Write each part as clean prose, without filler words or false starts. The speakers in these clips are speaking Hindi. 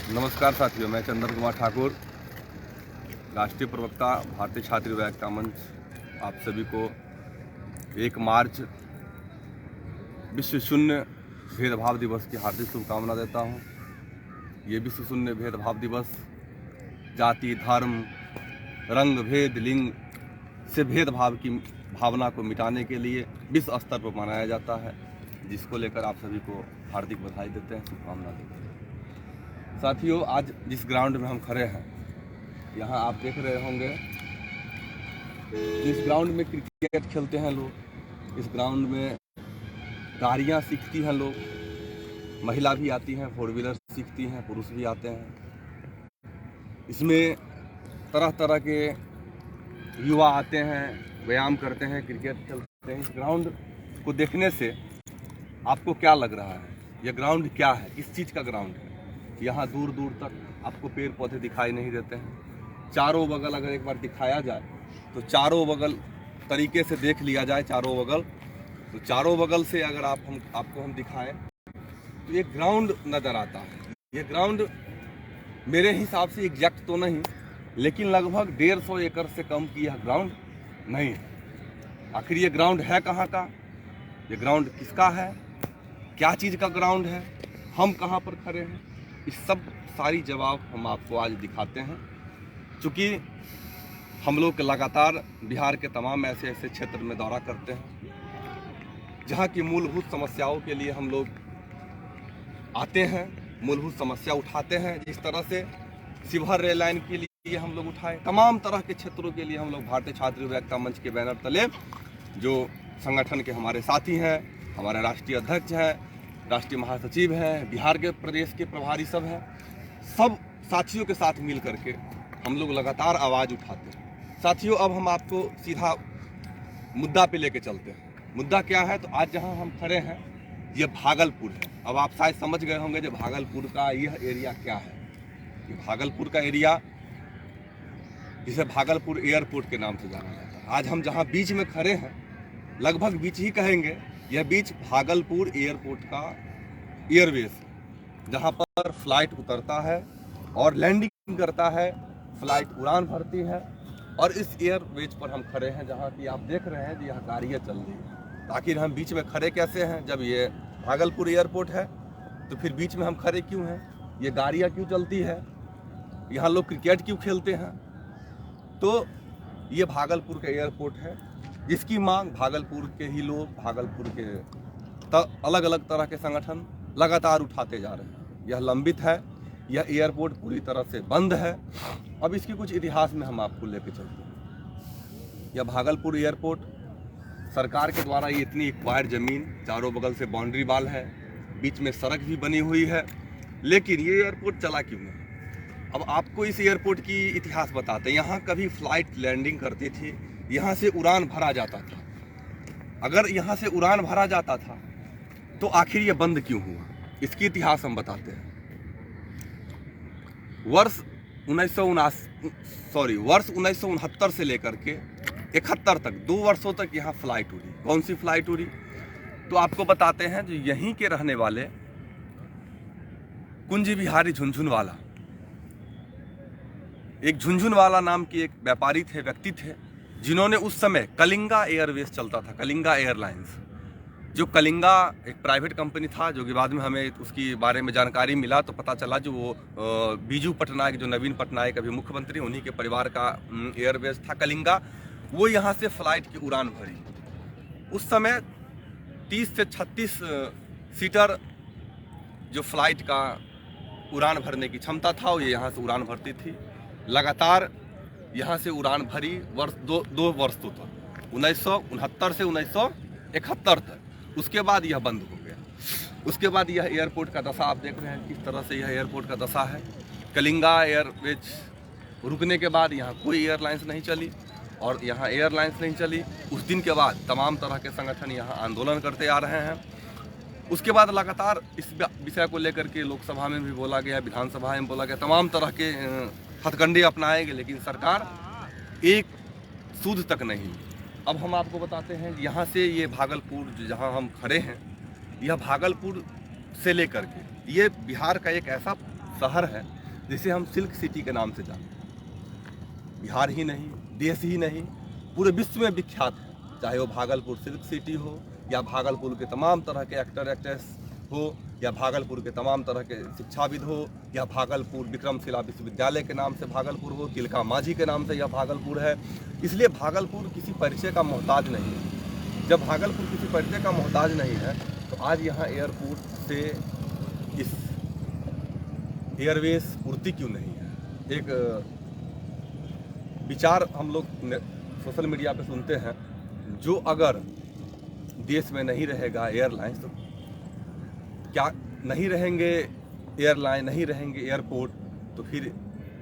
नमस्कार साथियों, मैं चंदन कुमार ठाकुर, राष्ट्रीय प्रवक्ता भारतीय छात्र युवा एकता मंच, आप सभी को 1 मार्च विश्व शून्य भेदभाव दिवस की हार्दिक शुभकामना देता हूं। ये विश्व शून्य भेदभाव दिवस जाति, धर्म, रंग, भेद, लिंग से भेदभाव की भावना को मिटाने के लिए विश्व स्तर पर मनाया जाता है, जिसको लेकर आप सभी को हार्दिक बधाई देते हैं, शुभकामना देते हैं। साथियों, आज जिस ग्राउंड में हम खड़े हैं, यहाँ आप देख रहे होंगे, इस ग्राउंड में क्रिकेट खेलते हैं लोग, इस ग्राउंड में गाड़ियाँ सीखती हैं लोग, महिला भी आती हैं, 4 व्हीलर सीखती हैं, पुरुष भी आते हैं। इसमें तरह तरह के युवा आते हैं, व्यायाम करते हैं, क्रिकेट खेलते हैं। इस ग्राउंड को देखने से आपको क्या लग रहा है? यह ग्राउंड क्या है? किस चीज़ का ग्राउंड है? यहाँ दूर दूर तक आपको पेड़ पौधे दिखाई नहीं देते हैं। चारों बगल अगर एक बार दिखाया जाए तो चारों बगल तरीके से देख लिया जाए, चारों बगल, तो चारों बगल से अगर आपको हम दिखाएं तो ये ग्राउंड नज़र आता है। ये ग्राउंड मेरे हिसाब से एग्जैक्ट तो नहीं, लेकिन लगभग 150 एकड़ से कम की यह ग्राउंड नहीं है। आखिर ये ग्राउंड है कहाँ का? ये ग्राउंड किसका है? क्या चीज़ का ग्राउंड है? हम कहाँ पर खड़े हैं? इस सब सारी जवाब हम आपको आज दिखाते हैं। चूँकि हम लोग लगातार बिहार के तमाम ऐसे ऐसे क्षेत्र में दौरा करते हैं जहाँ की मूलभूत समस्याओं के लिए हम लोग आते हैं, मूलभूत समस्या उठाते हैं। जिस तरह से शिवहर रेल लाइन के लिए हम लोग उठाए, तमाम तरह के क्षेत्रों के लिए हम लोग भारतीय छात्र युवा एकता मंच के बैनर तले, जो संगठन के हमारे साथी हैं, हमारे राष्ट्रीय अध्यक्ष हैं, राष्ट्रीय महासचिव हैं, बिहार के प्रदेश के प्रभारी सब हैं, सब साथियों के साथ मिल करके हम लोग लगातार आवाज़ उठाते हैं। साथियों, अब हम आपको सीधा मुद्दा पे लेके चलते हैं। मुद्दा क्या है? तो आज जहां हम खड़े हैं ये भागलपुर है। अब आप शायद समझ गए होंगे जो भागलपुर का यह एरिया क्या है। ये भागलपुर का एरिया, जिसे भागलपुर एयरपोर्ट के नाम से जाना जाता है। आज हम जहाँ बीच में खड़े हैं, लगभग बीच ही कहेंगे, यह बीच भागलपुर एयरपोर्ट का एयरवेज, जहां पर फ्लाइट उतरता है और लैंडिंग करता है, फ्लाइट उड़ान भरती है। और इस एयरवेज पर हम खड़े हैं, जहां की आप देख रहे हैं कि यह गाड़ियाँ चल रही है। आखिर हम बीच में खड़े कैसे हैं? जब ये भागलपुर एयरपोर्ट है तो फिर बीच में हम खड़े क्यों हैं? ये गाड़ियाँ क्यों चलती है? यहाँ लोग क्रिकेट क्यों खेलते हैं? तो ये भागलपुर का एयरपोर्ट है, जिसकी मांग भागलपुर के ही लोग, भागलपुर के अलग अलग तरह के संगठन लगातार उठाते जा रहे हैं। यह लंबित है, यह एयरपोर्ट पूरी तरह से बंद है। अब इसकी कुछ इतिहास में हम आपको लेके चलते हैं। यह भागलपुर एयरपोर्ट सरकार के द्वारा, ये इतनी एक्वायर ज़मीन, चारों बगल से बाउंड्री वाल है, बीच में सड़क भी बनी हुई है, लेकिन ये एयरपोर्ट चला क्यों नहीं? अब आपको इस एयरपोर्ट की इतिहास बताते हैं। यहाँ कभी फ्लाइट लैंडिंग करती थी, यहाँ से उड़ान भरा जाता था। अगर यहाँ से उड़ान भरा जाता था तो आखिर ये बंद क्यों हुआ? इसकी इतिहास हम बताते हैं। वर्ष 1969 से लेकर के 71 तक, 2 वर्षों तक यहाँ फ्लाइट उड़ी। कौन सी फ्लाइट उड़ी? तो आपको बताते हैं, जो यहीं के रहने वाले कुंजी बिहारी झुनझुनवाला, एक झुनझुनवाला नाम की एक व्यापारी थे, व्यक्ति थे, जिन्होंने उस समय कलिंगा एयरवेज चलता था, कलिंगा एयरलाइंस, जो कलिंगा एक प्राइवेट कंपनी था, जो कि बाद में हमें उसकी बारे में जानकारी मिला तो पता चला जो वो बीजू पटनायक, जो नवीन पटनायक अभी मुख्यमंत्री, उन्हीं के परिवार का एयरवेज था कलिंगा। वो यहाँ से फ्लाइट की उड़ान भरी। उस समय 30 से 36 सीटर जो फ्लाइट का उड़ान भरने की क्षमता था, वो ये यहाँ से उड़ान भरती थी। लगातार यहाँ से उड़ान भरी वर्ष दो वर्ष तो तक, 1969 से 1971 तक। उसके बाद यह बंद हो गया। उसके बाद यह एयरपोर्ट का दशा आप देख रहे हैं, किस तरह से यह एयरपोर्ट का दशा है। कलिंगा एयरवेज रुकने के बाद यहाँ कोई एयरलाइंस नहीं चली, और यहाँ एयरलाइंस नहीं चली। उस दिन के बाद तमाम तरह के संगठन यहाँ आंदोलन करते आ रहे हैं। उसके बाद लगातार इस विषय को लेकर के लोकसभा में भी बोला गया, विधानसभा में बोला गया, तमाम तरह के हथकंडे अपनाए गए, लेकिन सरकार एक सूद तक नहीं। अब हम आपको बताते हैं, यहाँ से ये भागलपुर जहाँ हम खड़े हैं, यह भागलपुर से लेकर के ये बिहार का एक ऐसा शहर है जिसे हम सिल्क सिटी के नाम से जानते हैं। बिहार ही नहीं, देश ही नहीं, पूरे विश्व में विख्यात है। चाहे वो भागलपुर सिल्क सिटी हो, या भागलपुर के तमाम तरह के एक्टर एक्ट्रेस हो, या भागलपुर के तमाम तरह के शिक्षाविद हो, या भागलपुर विक्रमशिला विश्वविद्यालय के नाम से भागलपुर हो, तिलका मांझी के नाम से यह भागलपुर है। इसलिए भागलपुर किसी परिचय का मोहताज नहीं है। जब भागलपुर किसी परिचय का मोहताज नहीं है तो आज यहाँ एयरपोर्ट से इस एयरवेज पूर्ति क्यों नहीं है। एक विचार हम लोग सोशल मीडिया पे सुनते हैं, जो अगर देश में नहीं रहेगा एयरलाइंस तो क्या नहीं रहेंगे एयरलाइन, नहीं रहेंगे एयरपोर्ट, तो फिर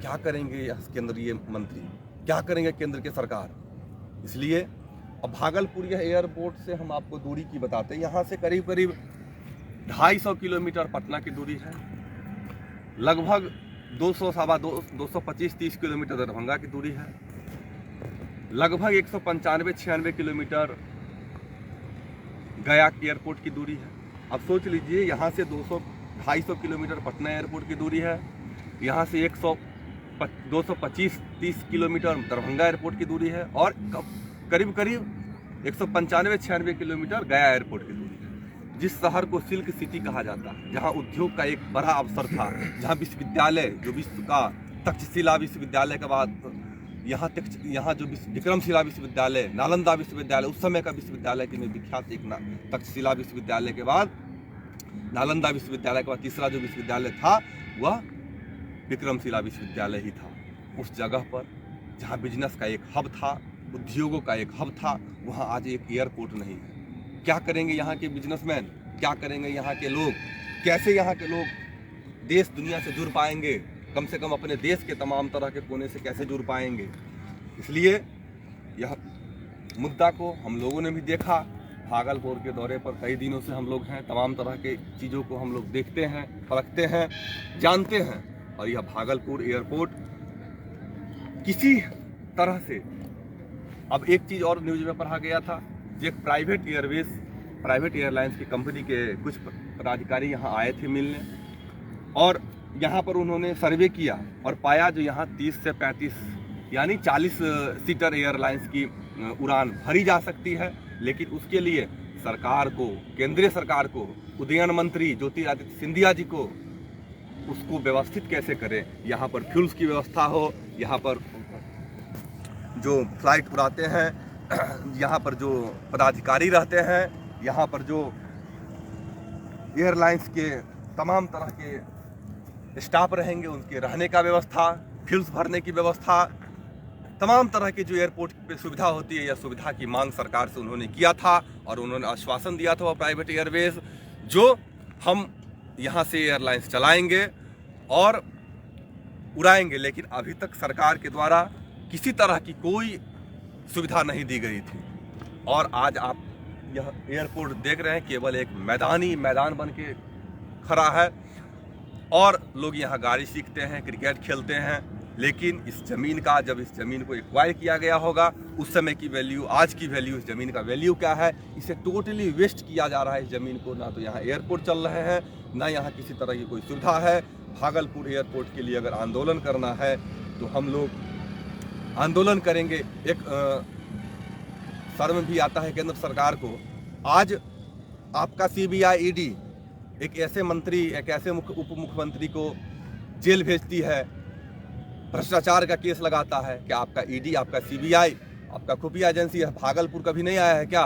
क्या करेंगे केंद्रीय मंत्री, क्या करेंगे केंद्र की सरकार। इसलिए अब भागलपुर यह एयरपोर्ट से हम आपको दूरी की बताते हैं। यहाँ से करीब करीब 250 किलोमीटर पटना की दूरी है, लगभग 225-30 किलोमीटर दरभंगा की दूरी है, लगभग 195-96 किलोमीटर गया एयरपोर्ट की दूरी है। अब सोच लीजिए, यहाँ से 250 किलोमीटर पटना एयरपोर्ट की दूरी है, यहाँ से 225-30 किलोमीटर दरभंगा एयरपोर्ट की दूरी है, और करीब करीब 195-96 किलोमीटर गया एयरपोर्ट की दूरी है। जिस शहर को सिल्क सिटी कहा जाता है, जहाँ उद्योग का एक बड़ा अवसर था, जहाँ विश्वविद्यालय जो विश्व का तक्षशिला विश्वविद्यालय के बाद यहाँ जो विक्रमशिला विश्वविद्यालय, नालंदा विश्वविद्यालय, उस समय का विश्वविद्यालय के में विख्यात एक तक्षशिला विश्वविद्यालय के बाद नालंदा विश्वविद्यालय के बाद तीसरा जो विश्वविद्यालय था वह विक्रमशिला विश्वविद्यालय ही था। उस जगह पर जहाँ बिजनेस का एक हब था, उद्योगों का एक हब था, वहाँ आज एक एयरपोर्ट नहीं है। क्या करेंगे यहाँ के बिजनेसमैन, क्या करेंगे यहाँ के लोग, कैसे यहाँ के लोग देश दुनिया से जुड़ पाएंगे, कम से कम अपने देश के तमाम तरह के कोने से कैसे जुड़ पाएंगे। इसलिए यह मुद्दा को हम लोगों ने भी देखा। भागलपुर के दौरे पर कई दिनों से हम लोग हैं, तमाम तरह के चीज़ों को हम लोग देखते हैं, परखते हैं, जानते हैं, और यह भागलपुर एयरपोर्ट किसी तरह से, अब एक चीज़ और न्यूज़ में पढ़ा गया था, एक प्राइवेट एयरलाइंस की कंपनी के कुछ पदाधिकारी यहाँ आए थे मिलने, और यहाँ पर उन्होंने सर्वे किया और पाया जो यहाँ 30 से 35 यानी 40 सीटर एयरलाइंस की उड़ान भरी जा सकती है। लेकिन उसके लिए सरकार को, केंद्रीय सरकार को, उड्डयन मंत्री ज्योतिरादित्य सिंधिया जी को उसको व्यवस्थित कैसे करें। यहाँ पर फ्यूल्स की व्यवस्था हो, यहाँ पर जो फ्लाइट उड़ाते हैं, यहाँ पर जो पदाधिकारी रहते हैं, यहाँ पर जो एयरलाइंस के तमाम तरह के स्टाफ रहेंगे, उनके रहने का व्यवस्था, फ्यूल्स भरने की व्यवस्था, तमाम तरह की जो एयरपोर्ट पे सुविधा होती है, यह सुविधा की मांग सरकार से उन्होंने किया था और उन्होंने आश्वासन दिया था, प्राइवेट एयरवेज जो हम यहाँ से एयरलाइंस चलाएंगे और उड़ाएंगे। लेकिन अभी तक सरकार के द्वारा किसी तरह की कोई सुविधा नहीं दी गई थी, और आज आप यह एयरपोर्ट देख रहे हैं, केवल एक मैदान बन के खड़ा है, और लोग यहाँ गाड़ी सीखते हैं, क्रिकेट खेलते हैं। लेकिन इस ज़मीन का, जब इस ज़मीन को एक्वायर किया गया होगा, उस समय की वैल्यू, आज की वैल्यू, इस ज़मीन का वैल्यू क्या है, इसे टोटली वेस्ट किया जा रहा है इस ज़मीन को। ना तो यहाँ एयरपोर्ट चल रहे हैं, ना यहाँ किसी तरह की कोई सुविधा है। भागलपुर एयरपोर्ट के लिए अगर आंदोलन करना है तो हम लोग आंदोलन करेंगे। एक शर्म भी आता है केंद्र सरकार को, आज आपका CBI ED एक ऐसे मंत्री, एक ऐसे उप मुख्यमंत्री को जेल भेजती है, भ्रष्टाचार का केस लगाता है। क्या आपका ED, आपका CBI, आपका खुफिया एजेंसी है, भागलपुर कभी नहीं आया है क्या?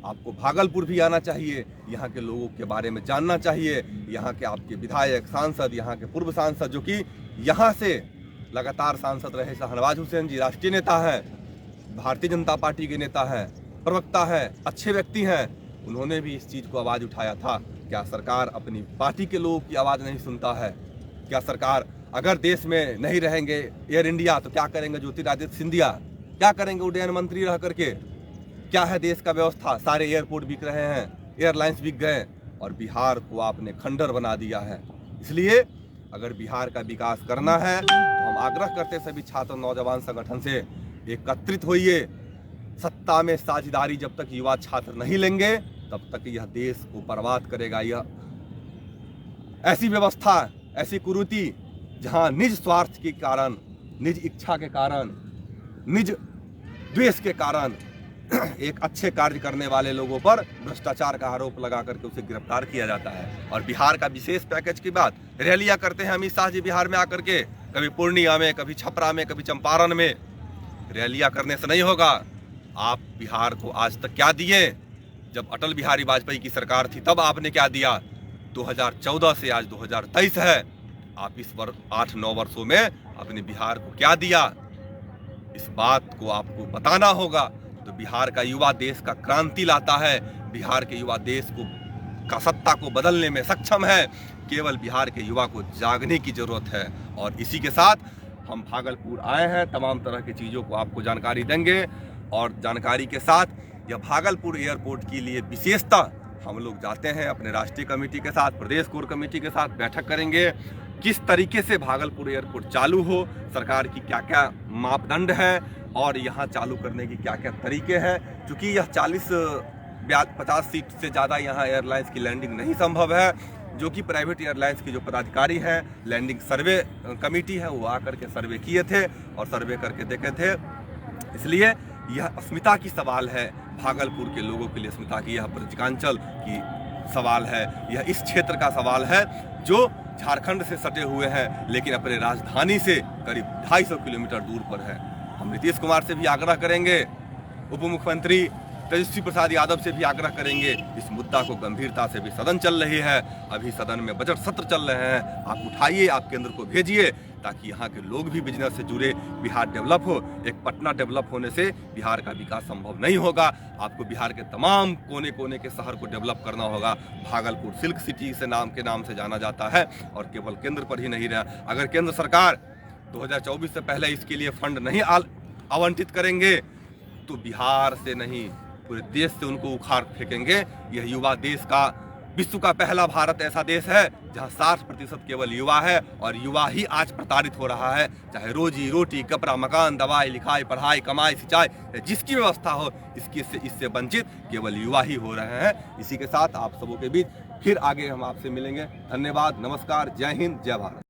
आपको भागलपुर भी आना चाहिए, यहाँ के लोगों के बारे में जानना चाहिए। यहाँ के आपके विधायक, सांसद, यहाँ के पूर्व सांसद, जो कि यहाँ से लगातार सांसद रहे, शाहनवाज हुसैन जी राष्ट्रीय नेता हैं, भारतीय जनता पार्टी के नेता हैं, प्रवक्ता हैं, अच्छे व्यक्ति हैं, उन्होंने भी इस चीज़ को आवाज़ उठाया था। क्या सरकार अपनी पार्टी के लोगों की आवाज़ नहीं सुनता है? क्या सरकार, अगर देश में नहीं रहेंगे एयर इंडिया तो क्या करेंगे ज्योतिरादित्य सिंधिया, क्या करेंगे उड्डयन मंत्री रह करके? क्या है देश का व्यवस्था? सारे एयरपोर्ट बिक रहे हैं, एयरलाइंस बिक गए, और बिहार को आपने खंडर बना दिया है। इसलिए अगर बिहार का विकास करना है तो हम आग्रह करते सभी छात्र नौजवान संगठन से, एकत्रित होइए। सत्ता में साझेदारी जब तक युवा छात्र नहीं लेंगे तब तक यह देश को बर्बाद करेगा। यह ऐसी व्यवस्था, ऐसी कुरीति जहां निज स्वार्थ के कारण, निज इच्छा के कारण, निज द्वेष के कारण एक अच्छे कार्य करने वाले लोगों पर भ्रष्टाचार का आरोप लगा करके उसे गिरफ्तार किया जाता है। और बिहार का विशेष पैकेज की बात, रैलियां करते हैं अमित शाह जी बिहार में आकर के, कभी पूर्णिया में, कभी छपरा में, कभी चंपारण में। रैलियां करने से नहीं होगा। आप बिहार को आज तक क्या दिए? जब अटल बिहारी वाजपेयी की सरकार थी तब आपने क्या दिया? 2014 से आज 2023 है, आप इस 8-9 वर्षों में अपने बिहार को क्या दिया? इस बात को आपको बताना होगा। तो बिहार का युवा देश का क्रांति लाता है, बिहार के युवा देश का सत्ता को बदलने में सक्षम है। केवल बिहार के युवा को जागने की जरूरत है। और इसी के साथ हम भागलपुर आए हैं, तमाम तरह की चीज़ों को आपको जानकारी देंगे। और जानकारी के साथ यह भागलपुर एयरपोर्ट के लिए विशेषता हम लोग जाते हैं अपने राष्ट्रीय कमेटी के साथ, प्रदेश कोर कमेटी के साथ बैठक करेंगे। किस तरीके से भागलपुर एयरपोर्ट चालू हो, सरकार की क्या क्या मापदंड है और यहाँ चालू करने की क्या क्या तरीके हैं। क्योंकि यह 40-50 सीट से ज़्यादा यहाँ एयरलाइंस की लैंडिंग नहीं संभव है, जो कि प्राइवेट एयरलाइंस के जो पदाधिकारी हैं, लैंडिंग सर्वे कमेटी है, वो आकर के सर्वे किए थे और सर्वे करके देखे थे। इसलिए यह अस्मिता की सवाल है, भागलपुर के लोगों के लिए अस्मिता की, यह ब्रजकांचल की सवाल है, यह इस क्षेत्र का सवाल है जो झारखंड से सटे हुए हैं लेकिन अपने राजधानी से करीब 250 किलोमीटर दूर पर है। हम नीतीश कुमार से भी आग्रह करेंगे, उप मुख्यमंत्री तेजस्वी प्रसाद यादव से भी आग्रह करेंगे, इस मुद्दा को गंभीरता से भी सदन चल रही है, अभी सदन में बजट सत्र चल रहे हैं, आप उठाइए, आप केंद्र को भेजिए ताकि यहाँ के लोग भी बिजनेस से जुड़े, बिहार डेवलप हो। एक पटना डेवलप होने से बिहार का विकास संभव नहीं होगा। आपको बिहार के तमाम कोने कोने के शहर को डेवलप करना होगा। भागलपुर सिल्क सिटी से नाम से जाना जाता है और केवल केंद्र पर ही नहीं रहा। अगर केंद्र सरकार 2024 से पहले इसके लिए फंड नहीं आवंटित करेंगे तो बिहार से नहीं पूरे देश से उनको उखाड़ फेंकेंगे। यह युवा देश का, विश्व का पहला भारत ऐसा देश है जहां 60% केवल युवा है और युवा ही आज प्रताड़ित हो रहा है। चाहे रोजी रोटी, कपड़ा, मकान, दवाई, लिखाई, पढ़ाई, कमाई, सिंचाई, जिसकी व्यवस्था हो इससे वंचित केवल युवा ही हो रहे हैं। इसी के साथ आप सबों के बीच फिर आगे हम आपसे मिलेंगे। धन्यवाद, नमस्कार, जय हिंद, जय भारत।